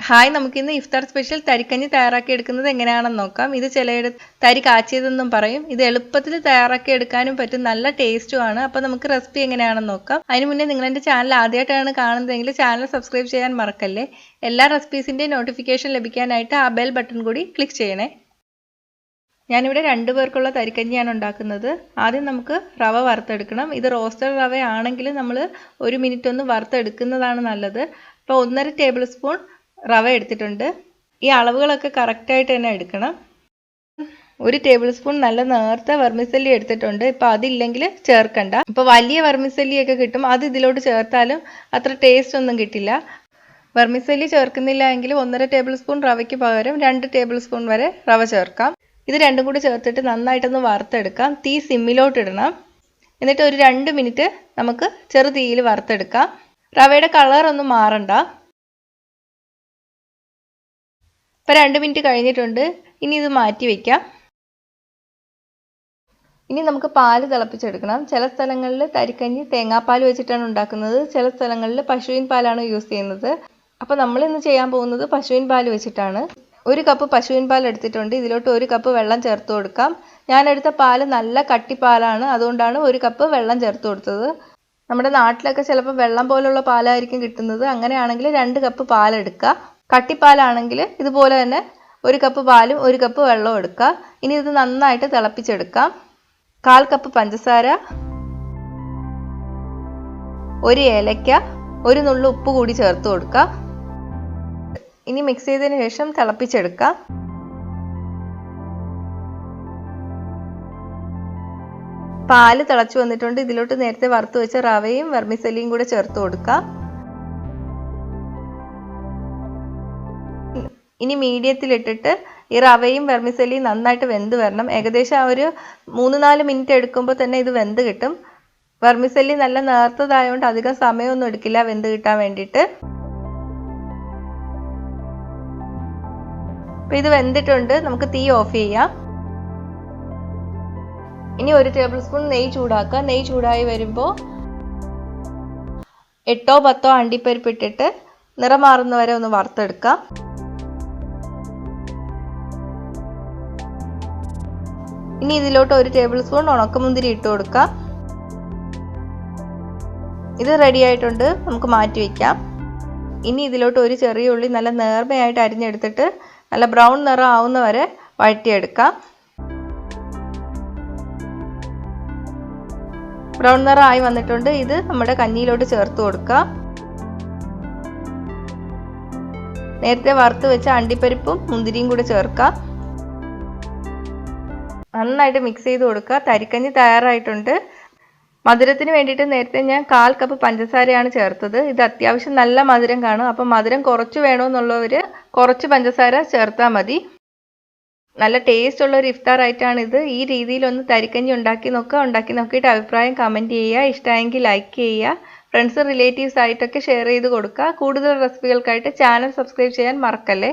Hi, നമുക്കിന്ന് ഇഫ്താർ special തരിക്കഞ്ഞി തയ്യാറാക്കി എടുക്കുന്നത് എങ്ങനെയാണെന്ന് നോക്കാം. ഇത് ചിലയിടത്ത് തരി കാച്ചിയതെന്നും പറയും. ഇത് എളുപ്പത്തിൽ തയ്യാറാക്കി എടുക്കാനും പറ്റും, നല്ല ടേസ്റ്റുമാണ്. അപ്പോൾ നമുക്ക് റെസിപ്പി എങ്ങനെയാണെന്ന് നോക്കാം. അതിന് മുന്നേ നിങ്ങൾ എൻ്റെ ചാനൽ ആദ്യമായിട്ടാണ് കാണുന്നതെങ്കിൽ ചാനൽ സബ്സ്ക്രൈബ് ചെയ്യാൻ മറക്കല്ലേ. എല്ലാ റെസിപ്പീസിൻ്റെയും നോട്ടിഫിക്കേഷൻ ലഭിക്കാനായിട്ട് ആ ബെൽ ബട്ടൺ കൂടി ക്ലിക്ക് ചെയ്യണേ. ഞാനിവിടെ 2 പേർക്കുള്ള തരിക്കഞ്ഞിയാണ് ഉണ്ടാക്കുന്നത്. ആദ്യം നമുക്ക് റവ വറുത്തെടുക്കണം. ഇത് റോസ്റ്റഡ് റവ ആണെങ്കിൽ നമ്മൾ 1 മിനിറ്റ് ഒന്ന് വറുത്തെടുക്കുന്നതാണ് നല്ലത്. അപ്പോൾ 1.5 ടേബിൾ സ്പൂൺ റവ എടുത്തിട്ടുണ്ട്. ഈ അളവുകളൊക്കെ കറക്റ്റായിട്ട് തന്നെ എടുക്കണം. 1 ടേബിൾ സ്പൂൺ നല്ല നേർത്ത വെർമിസെല്ലി എടുത്തിട്ടുണ്ട്. ഇപ്പോൾ അതില്ലെങ്കിൽ ചേർക്കണ്ട. ഇപ്പോൾ വലിയ വെർമിസെല്ലിയൊക്കെ കിട്ടും, അത് ഇതിലോട്ട് ചേർത്താലും അത്ര ടേസ്റ്റ് ഒന്നും കിട്ടില്ല. വെർമിസെല്ലി ചേർക്കുന്നില്ല എങ്കിൽ 1.5 ടേബിൾ സ്പൂൺ റവയ്ക്ക് പകരം 2 ടേബിൾ സ്പൂൺ വരെ റവ ചേർക്കാം. ഇത് രണ്ടും കൂടി ചേർത്തിട്ട് നന്നായിട്ടൊന്ന് വറുത്തെടുക്കാം. തീ സിമ്മിലോട്ട് ഇടണം. എന്നിട്ട് ഒരു 2 മിനിറ്റ് നമുക്ക് ചെറു തീയിൽ വറുത്തെടുക്കാം. റവയുടെ കളർ ഒന്നും മാറണ്ട. ഇപ്പോൾ 2 മിനിറ്റ് കഴിഞ്ഞിട്ടുണ്ട്. ഇനി ഇത് മാറ്റി വയ്ക്കാം. ഇനി നമുക്ക് പാല് തിളപ്പിച്ചെടുക്കണം. ചില സ്ഥലങ്ങളിൽ തരിക്കഞ്ഞി തേങ്ങാപ്പാൽ വെച്ചിട്ടാണ് ഉണ്ടാക്കുന്നത്, ചില സ്ഥലങ്ങളിൽ പശുവിൻ പാലാണ് യൂസ് ചെയ്യുന്നത്. അപ്പോൾ നമ്മൾ ഇന്ന് ചെയ്യാൻ പോകുന്നത് പശുവിൻ പാൽ വെച്ചിട്ടാണ്. 1 കപ്പ് പശുവിൻ പാൽ എടുത്തിട്ടുണ്ട്. ഇതിലോട്ട് 1 കപ്പ് വെള്ളം ചേർത്ത് കൊടുക്കാം. ഞാൻ എടുത്ത പാല് നല്ല കട്ടിപ്പാലാണ്, അതുകൊണ്ടാണ് 1 കപ്പ് വെള്ളം ചേർത്ത് കൊടുത്തത്. നമ്മുടെ നാട്ടിലൊക്കെ ചിലപ്പോൾ വെള്ളം പോലുള്ള പാലായിരിക്കും കിട്ടുന്നത്. അങ്ങനെയാണെങ്കിൽ 2 കപ്പ് പാലെടുക്കുക. കട്ടിപ്പാലാണെങ്കിൽ ഇതുപോലെ തന്നെ 1 കപ്പ് പാലും 1 കപ്പ് വെള്ളവും എടുക്കുക. ഇനി ഇത് നന്നായിട്ട് തിളപ്പിച്ചെടുക്കാം. 1/4 കപ്പ് പഞ്ചസാര, 1 ഏലക്ക, 1 നുള്ളു ഉപ്പ് കൂടി ചേർത്ത് കൊടുക്കുക. ഇനി മിക്സ് ചെയ്തതിന് ശേഷം തിളപ്പിച്ചെടുക്കാം. പാല് തിളച്ചു വന്നിട്ടുണ്ട്. ഇതിലോട്ട് നേരത്തെ വറുത്ത് വെച്ച റവയും വെർമിസെല്ലിയും കൂടെ ചേർത്ത് കൊടുക്കാം. ഇനി മീഡിയത്തിലിട്ടിട്ട് ഈ റവയും വെർമിസെല്ലിയും നന്നായിട്ട് വെന്ത് വരണം. ഏകദേശം ഒരു 3-4 മിനിറ്റ് എടുക്കുമ്പോൾ തന്നെ ഇത് വെന്ത് കിട്ടും. വെർമിസെല്ലി നല്ല നേർത്തതായതുകൊണ്ട് അധികം സമയമൊന്നും എടുക്കില്ല വെന്ത് കിട്ടാൻ വേണ്ടിയിട്ട്. അപ്പോൾ ഇത് വെന്തിട്ടുണ്ട്. നമുക്ക് തീ ഓഫ് ചെയ്യാം. ഇനി 1 ടേബിൾ സ്പൂൺ നെയ്യ് ചൂടാക്കുക. നെയ്യ് ചൂടായി വരുമ്പോൾ 8-10 അണ്ടിപ്പരിപ്പ് ഇട്ടിട്ട് നിറം മാറുന്നവരെ ഒന്ന് വറുത്തെടുക്കാം. ഇനി ഇതിലോട്ട് 1 ടേബിൾ സ്പൂൺ ഉണക്കമുന്തിരി ഇട്ട് കൊടുക്കാം. ഇത് റെഡി ആയിട്ടുണ്ട്. നമുക്ക് മാറ്റി വയ്ക്കാം. ഇനി ഇതിലോട്ട് 1 ചെറിയ ഉള്ളി നല്ല നേർമയായിട്ട് അരിഞ്ഞെടുത്തിട്ട് നല്ല ബ്രൗൺ നിറം ആവുന്നവരെ വഴറ്റിയെടുക്കാം. ബ്രൗൺ നിറം ആയി വന്നിട്ടുണ്ട്. ഇത് നമ്മുടെ കഞ്ഞിയിലോട്ട് ചേർത്ത് കൊടുക്കാം. നേരത്തെ വറുത്ത് വെച്ച അണ്ടിപ്പരിപ്പും മുന്തിരിയും കൂടെ ചേർക്കാം. നന്നായിട്ട് മിക്സ് ചെയ്ത് കൊടുക്കുക. തരിക്കഞ്ഞി തയ്യാറായിട്ടുണ്ട്. മധുരത്തിന് വേണ്ടിയിട്ട് നേരത്തെ ഞാൻ 1/4 കപ്പ് പഞ്ചസാരയാണ് ചേർത്തത്. ഇത് അത്യാവശ്യം നല്ല മധുരം കാണും. അപ്പം മധുരം കുറച്ച് വേണമെന്നുള്ളവർ കുറച്ച് പഞ്ചസാര ചേർത്താൽ മതി. നല്ല ടേസ്റ്റ് ഉള്ള ഒരു ഇഫ്താർ ആയിട്ടാണ് ഇത്. ഈ രീതിയിലൊന്ന് തരിക്കഞ്ഞി ഉണ്ടാക്കി നോക്കുക. ഉണ്ടാക്കി നോക്കിയിട്ട് അഭിപ്രായം കമൻറ്റ് ചെയ്യുക. ഇഷ്ടമായെങ്കിൽ ലൈക്ക് ചെയ്യുക. ഫ്രണ്ട്സ് റിലേറ്റീവ്സ് ആയിട്ടൊക്കെ ഷെയർ ചെയ്ത് കൊടുക്കുക. കൂടുതൽ റെസിപ്പികൾക്കായിട്ട് ചാനൽ സബ്സ്ക്രൈബ് ചെയ്യാൻ മറക്കല്ലേ.